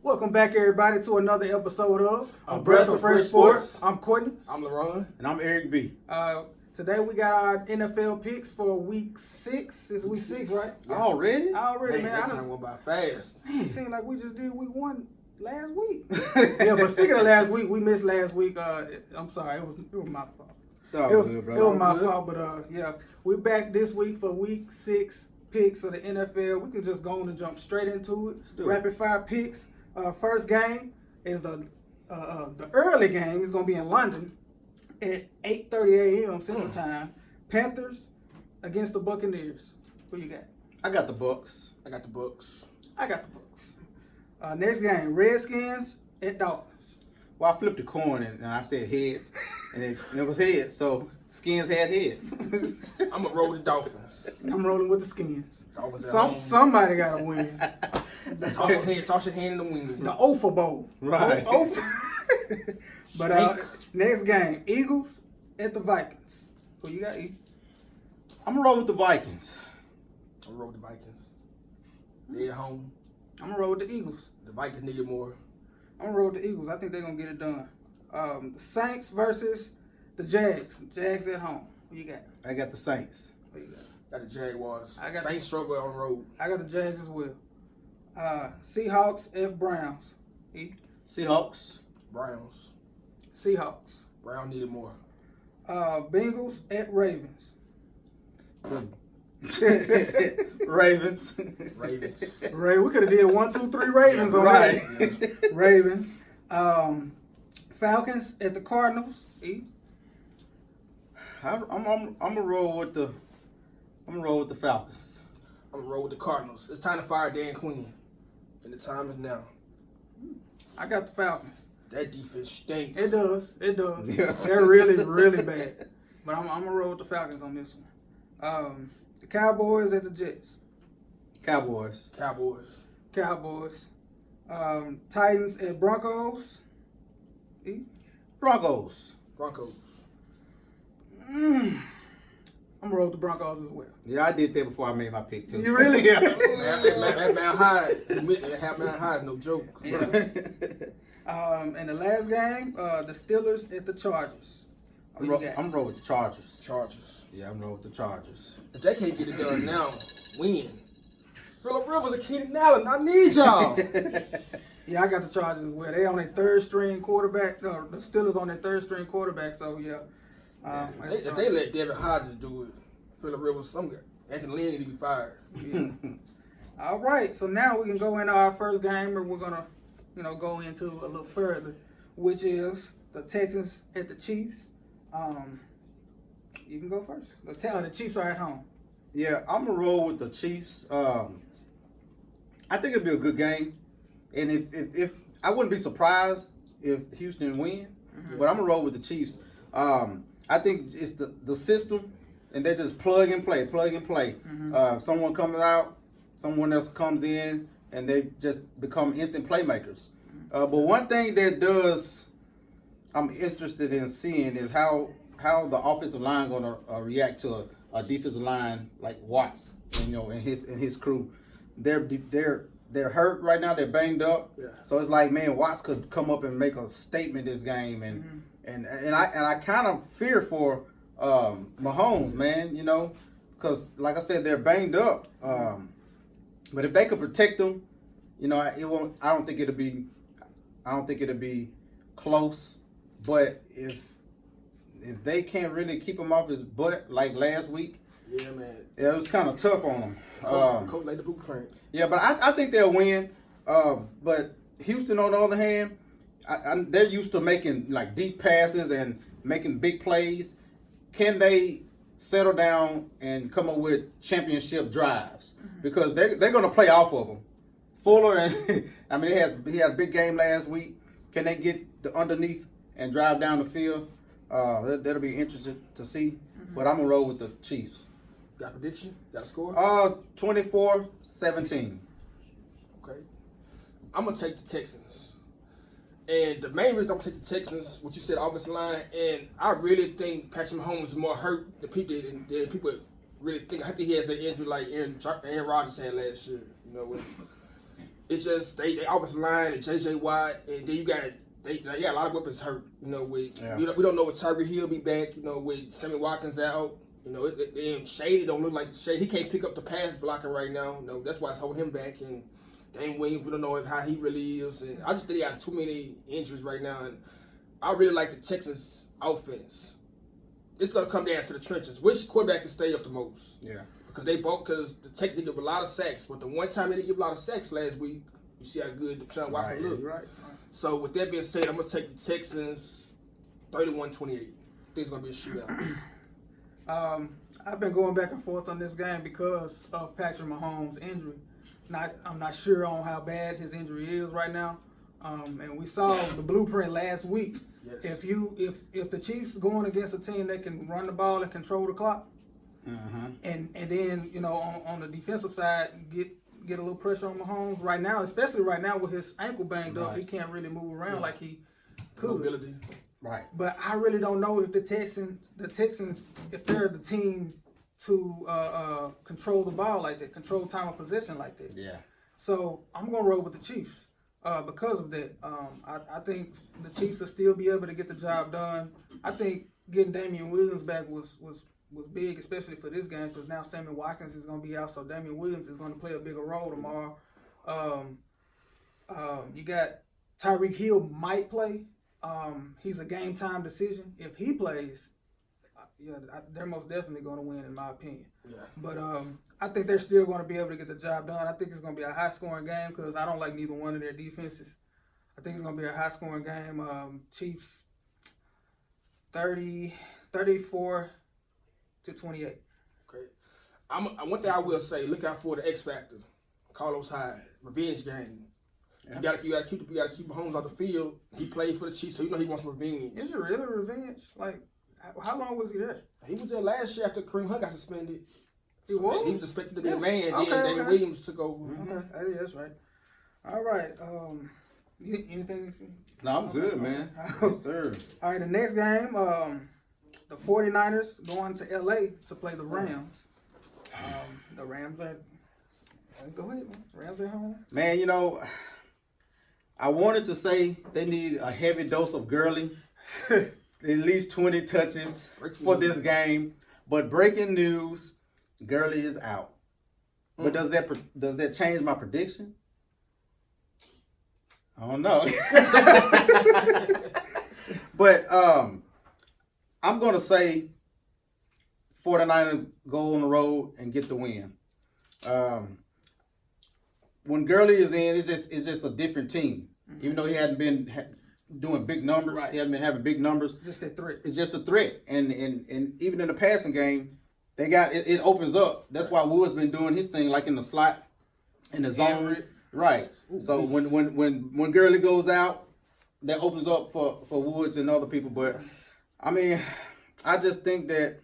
Welcome back, everybody, to another episode of A Breath of Fresh Sports. I'm Courtney. I'm LaRon. And I'm Eric B. Today we got our NFL picks for week 6. It's week 6, right? Already? Already, man. That I time don't, went by fast. it seemed like we just did week 1 last week. Yeah, but speaking of last week, we missed last week. I'm sorry, it was my fault. It's all It good, bro. was my good. fault, but yeah, we're back this week for week 6 picks of the NFL. We can just go on and jump straight into it. do it. Rapid fire picks. First game is the early game. It's gonna be in London at 8:30 a.m. Central Time. Panthers against the Buccaneers. Who you got? I got the Bucks. I got the books. I got the Bucks. Next game, Redskins at Dolphins. Well, I flipped the coin and I said heads, and it was heads, so Skins had heads. I'm going to roll the Dolphins. I'm rolling with the Skins. Dolphins at home. Somebody got to win. Toss your hand in the wind. The Ofa Bowl. Right. But Stink. next game, Eagles at the Vikings. Who you got, E? I'm gonna roll with the Vikings. I'm going to roll the Vikings. They at home. I'm going to roll with the Eagles. The Vikings needed more. I'm going to roll with the Eagles. I think they're going to get it done. The Saints versus the Jags. Jags at home. Who you got? I got the Saints. Who you got? Got the Jaguars. I got Saints struggle on the road. I got the Jags as well. Seahawks at Browns. E? Seahawks. Browns. Seahawks. Brown needed more. Bengals at Ravens. Ravens. Ravens. We could have did 1, 2, 3 Ravens on Right. that. Ravens. Falcons at the Cardinals. E? I'm gonna roll with the Falcons. I'm going to roll with the Cardinals. It's time to fire Dan Quinn. And the time is now. I got the Falcons. That defense stinks. It does. It does. Yeah. They're really, really bad. But I'm going to roll with the Falcons on this one. The Cowboys at the Jets. Cowboys. Cowboys. Titans at Broncos. E? Broncos. Broncos. I'm going to roll with the Broncos as well. Yeah, I did that before I made my pick too. You really? Yeah. That man Hyde. That man Hyde, no joke. Yeah. And the last game, the Steelers at the Chargers. Who you got? I'm rolling with the Chargers. Chargers. Yeah, I'm rolling with the Chargers. If they can't get it done now, win. Phillip Rivers and Keenan Allen, I need y'all. Yeah, I got the Chargers as well. They on their third string quarterback. The Steelers on their third string quarterback. So yeah. I got the If they Chargers. let Devin Hodges do it, Phillip Rivers, Anthony Lynn need to be fired. Yeah. All right, so now we can go into our first game, and we're gonna, go into a little further, which is the Texans at the Chiefs. You can go first. The Chiefs are at home. Yeah, I'm gonna roll with the Chiefs. I think it'll be a good game, and if I wouldn't be surprised if Houston win, but I'm gonna roll with the Chiefs. I think it's the system, and they just plug and play. Someone comes out, someone else comes in, and they just become instant playmakers. But one thing that I'm interested in seeing is how the offensive line gonna react to a defensive line like Watts, and his crew. They're hurt right now. They're banged up. Yeah. So it's like, man, Watts could come up and make a statement this game, and I kind of fear for Mahomes, man. Because like I said, they're banged up. But if they could protect them, it won't. I don't think it'll be close. But if they can't really keep him off his butt like last week, Yeah, man. yeah, it was kind of tough on him. Coach laid the blueprint. Yeah, but I think they'll win. But Houston, on the other hand, they're used to making like deep passes and making big plays. Can they settle down and come up with championship drives? Because they're going to play off of them. Fuller and I mean, he had a big game last week. Can they get the underneath and drive down the field? That'll be interesting to see. But I'm gonna roll with the Chiefs. Got a prediction? Got a score? 24-17. Okay. I'm going to take the Texans. And the main reason I'm going to take the Texans, what you said, offensive line, and I really think Patrick Mahomes is more hurt than people really think. I think he has an injury like Aaron Rodgers had last year. it's just they offensive line and J.J. Watt, and then you got they got a lot of weapons hurt. You know, we don't know if Tyreek Hill be back. You know, with Sammy Watkins out. You know, and Shady don't look like Shady. He can't pick up the pass blocking right now. You know, that's why it's holding him back. And Dane Williams, we don't know how he really is. And I just think they got too many injuries right now. And I really like the Texans' offense. It's gonna come down to the trenches. Which quarterback can stay up the most? Yeah. Because the Texans give a lot of sacks, but the one time they didn't give a lot of sacks last week, you see how good Deshaun Watson looked. Right. So with that being said, I'm gonna take the Texans 31-28. I think it's gonna be a shootout. I've been going back and forth on this game because of Patrick Mahomes' injury. I'm not sure on how bad his injury is right now. And we saw the blueprint last week. Yes. If the Chiefs going against a team that can run the ball and control the clock, and then on the defensive side get a little pressure on Mahomes right now, especially right now with his ankle banged up, he can't really move around like he could. Mobility. Right. But I really don't know if the Texans, if they're the team to control the ball like that, control time of possession like that. Yeah. So I'm gonna roll with the Chiefs because of that. I think the Chiefs will still be able to get the job done. I think getting Damian Williams back was big, especially for this game, because now Sammy Watkins is gonna be out, so Damian Williams is gonna play a bigger role tomorrow. You got Tyreek Hill might play. He's a game time decision. If he plays, they're most definitely going to win, in my opinion. Yeah. But I think they're still going to be able to get the job done. I think it's going to be a high scoring game because I don't like neither one of their defenses. I think it's going to be a high scoring game. Chiefs 34-28. Okay. One thing I will say: look out for the X Factor, Carlos Hyde, revenge game. Yeah. You gotta keep Mahomes on the field. He played for the Chiefs, so you know he wants revenge. Is it really revenge? Like, how long was he there? He was there last year after Kareem Hunt got suspended. He was? He was expected to be a man. Then David Williams took over. Mm-hmm. Okay, that's right. All right. Anything? No, I'm good, man. Yes, sir. All right, the next game, the 49ers going to L.A. to play the Rams. The Rams are... Go ahead, man. Rams at home. Man, I wanted to say they need a heavy dose of Gurley, at least 20 touches for this game. But breaking news, Gurley is out. But does that change my prediction? I don't know. But I'm going to say 49ers go on the road and get the win. When Gurley is in, it's just a different team. Mm-hmm. Even though he hadn't been doing big numbers, right. He hadn't been having big numbers. Just a threat. It's just a threat, and even in the passing game, they got it opens up. That's why Wood's been doing his thing, like in the slot, in the zone, right. Ooh, so when Gurley goes out, that opens up for Woods and other people. But I mean, I just think that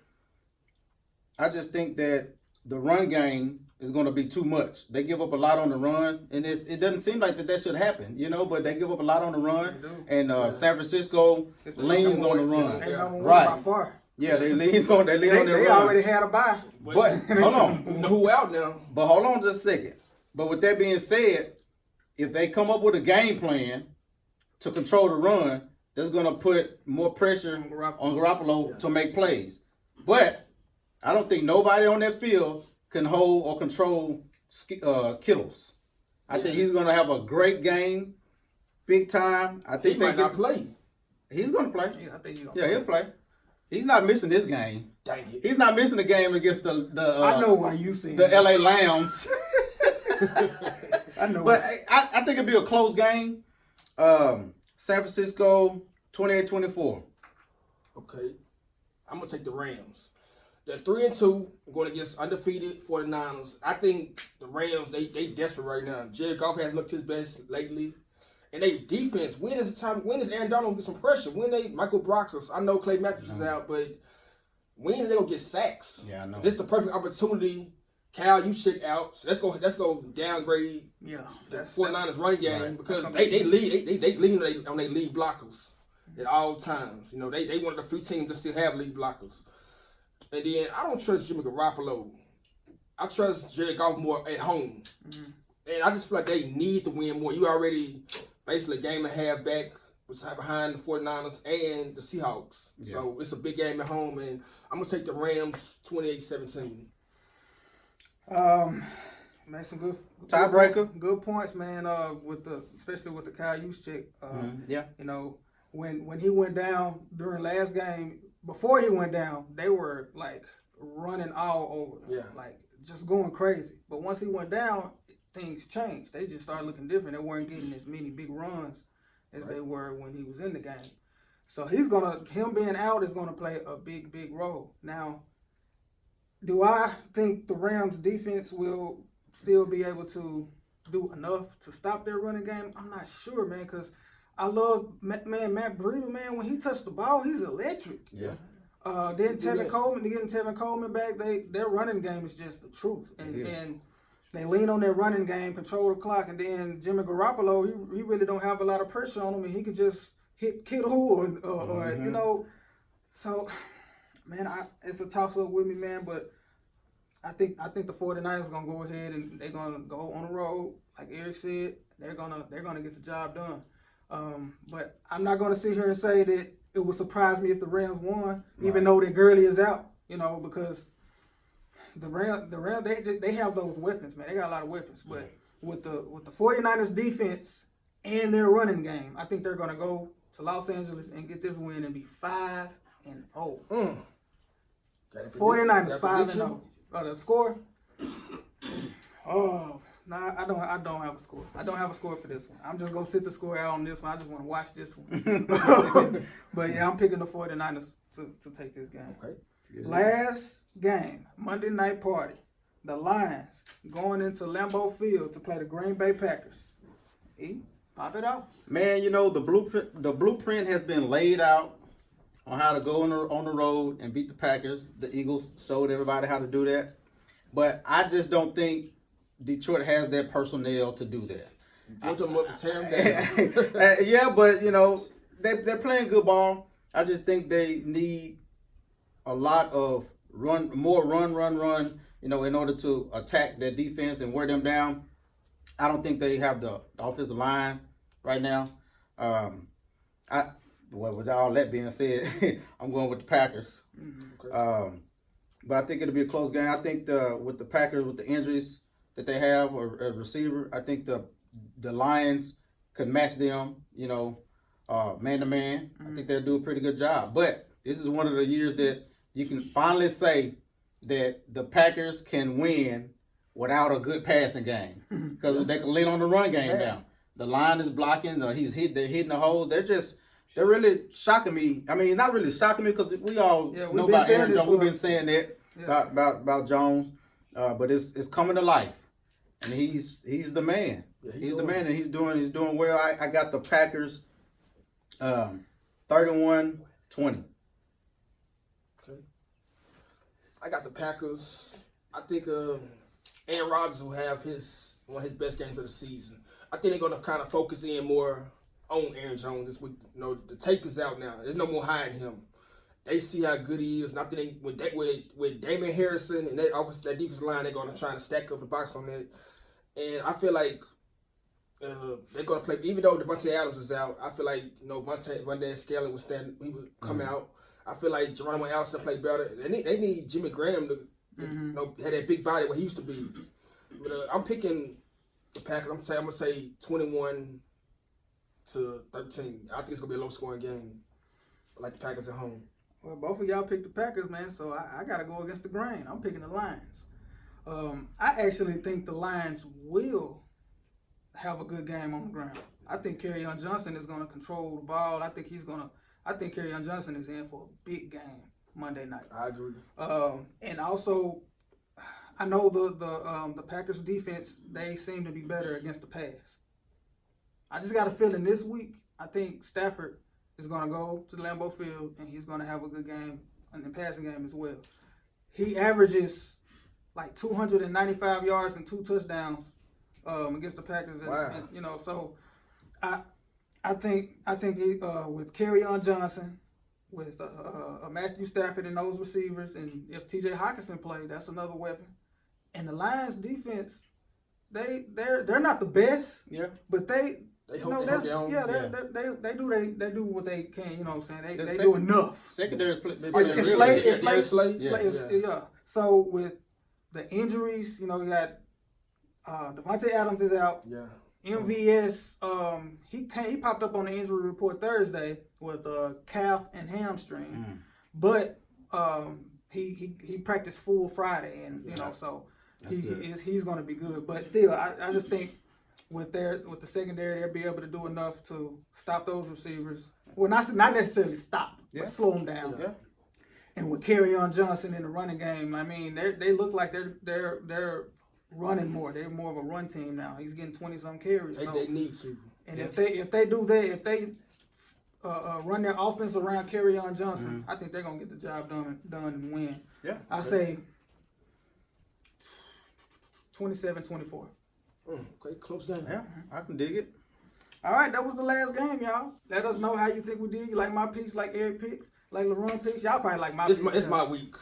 the run game is going to be too much. They give up a lot on the run, and it doesn't seem like that should happen, but they give up a lot on the run, and San Francisco leans on the run. Right. By far. Yeah, they lean on their run. They already had a bye. But hold on. You know who out now? But hold on just a second. But with that being said, if they come up with a game plan to control the run, that's going to put more pressure on Garoppolo to make plays. But I don't think nobody on that field can hold or control Kittles. I think he's going to have a great game, big time. I think he might not play. He's going to play. Yeah, I think he'll play. He's not missing this game. Dang it. He's not missing the game against the I know why you see the LA Lambs. I know. But I think it'll be a close game. San Francisco 28-24. Okay. I'm going to take the Rams. They're 3-2 going against undefeated 49ers. I think the Rams, they desperate right now. Jared Goff has looked his best lately. And they defense, when is Aaron Donald get some pressure? When they Michael Brockers, I know Clay Matthews is out, but when are they gonna get sacks? Yeah, I know. This is the perfect opportunity. Cal, you check out. So let's go downgrade the 49ers run game because they lean on their lead blockers at all times. They one of the few teams that still have lead blockers. And then I don't trust Jimmy Garoppolo. I trust Jared Goff more at home. Mm-hmm. And I just feel like they need to win more. You already basically a game and a half back behind the 49ers and the Seahawks. Yeah. So it's a big game at home, and I'm going to take the Rams 28-17. Man, some good Tiebreaker. Good points, man. Especially with the Kyle Juszczyk. Yeah. You know, when he went down during last game, before he went down, they were like running all over him. Yeah. Like just going crazy. But once he went down, things changed. They just started looking different. They weren't getting as many big runs as they were when he was in the game. So him being out is gonna play a big role. Now, do I think the Rams defense will still be able to do enough to stop their running game? I'm not sure, man, because I love Matt Breida, man. When he touched the ball, he's electric. Yeah. Then Tevin Coleman back, their running game is just the truth. And they lean on their running game, control the clock, and then Jimmy Garoppolo, he really don't have a lot of pressure on him, and he could just hit Kittle or you know. So, man, it's a toss-up with me, man, but I think the 49ers are gonna go ahead and they're gonna go on the road, like Eric said. They're gonna get the job done. But I'm not gonna sit here and say that it would surprise me if the Rams won, even though that Gurley is out. You know, because the Rams they have those weapons, man. They got a lot of weapons, but with the 49ers defense and their running game, I think they're gonna go to Los Angeles and get this win and be 5-0. 49ers 5-0. The score? Oh, nah, I don't have a score. I don't have a score for this one. I'm just gonna sit the score out on this one. I just want to watch this one. But yeah, I'm picking the 49ers to take this game. Okay. Yeah. Last game, Monday Night Party. The Lions going into Lambeau Field to play the Green Bay Packers. Pop it out. Man, you know, the blueprint has been laid out on how to go on the road and beat the Packers. The Eagles showed everybody how to do that. But I just don't think Detroit has that personnel to do that. Built them up to tear them down. Yeah, but, you know, they're playing good ball. I just think they need a lot of run, you know, in order to attack their defense and wear them down. I don't think they have the offensive line right now. With all that being said, I'm going with the Packers. Okay. But I think it'll be a close game. I think with the Packers, with the injuries that they have, or a receiver, I think the Lions could match them, you know, man to man. I think they'll do a pretty good job. But this is one of the years that you can finally say that the Packers can win without a good passing game, because they can lean on the run game now. The line is blocking. They're hitting the holes. They're really shocking me. I mean, not really shocking me, because we all know about Aaron Jones. We've been saying that about Jones, but it's coming to life, and he's the man. Yeah, he's the man, and he's doing well. I got the Packers, 31-20. Okay. I got the Packers. I think Aaron Rodgers will have one of his best games of the season. I think they're going to kind of focus in more on Aaron Jones this week. You know, the tape is out now. There's no more hiding him. They see how good he is. And I think with Damian Harrison and that defensive line, they're going to try to stack up the box on that. And I feel like they're going to play, even though Devontae Adams is out, I feel like, you know, Van Der Scaling he would come out. I feel like Geronimo Allison played better. They need Jimmy Graham to you know, have that big body what he used to be. But I'm picking the Packers. I'm going to say 21-13. I think it's going to be a low-scoring game. I like the Packers at home. Well, both of y'all picked the Packers, man, so I got to go against the grain. I'm picking the Lions. I actually think the Lions will have a good game on the ground. I think Kerryon Johnson is going to control the ball. I think Kerryon Johnson is in for a big game Monday night. I agree. And also, I know the Packers defense, they seem to be better against the pass. I just got a feeling this week, I think Stafford is going to go to the Lambeau Field and he's going to have a good game in the passing game as well. He averages like 295 yards and 2 touchdowns against the Packers. Wow. And, you know, so I think with Kerryon Johnson, with Matthew Stafford and those receivers, and if T.J. Hockenson played, that's another weapon. And the Lions defense, they're not the best, Yeah. but they hold their own. they do what they can. You know what I'm saying? They The do enough. Secondary play. It's Slade. yeah. So with the injuries, you know, you got Devontae Adams is out. Yeah. MVS, he popped up on the injury report Thursday with calf and hamstring, but he practiced full Friday, and you know, so he's going to be good. But still, I just think with the secondary, they'll be able to do enough to stop those receivers. Well, not necessarily stop, but slow them down. Yeah. And with Kerryon Johnson in the running game, I mean, they look like they're running more. They're more of a run team now. He's getting 20-some carries. So. They need to. And if they do that, if they run their offense around Kerryon Johnson, I think they're gonna get the job done and win. Yeah. I say 27-24. Okay, close game. Yeah, I can dig it. All right, that was the last game, y'all. Let us know how you think we did. You like my picks, like Eric picks, like LaRon picks. Y'all probably like my picks. It's my week.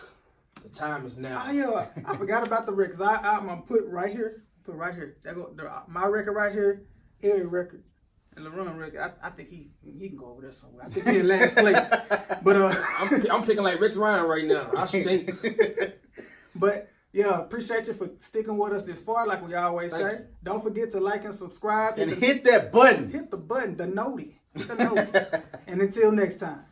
The time is now. Oh yeah, I forgot about the records. I'm gonna put right here. That go my record right here. Eric record and LaRon record. I think he can go over there somewhere. I think he in last place. But I'm picking like Rex Ryan right now. I stink. But yeah, appreciate you for sticking with us this far, like we always Thank say. you. Don't forget to like and subscribe. And hit that button. Hit the button, the noti. Hit the noti. And until next time.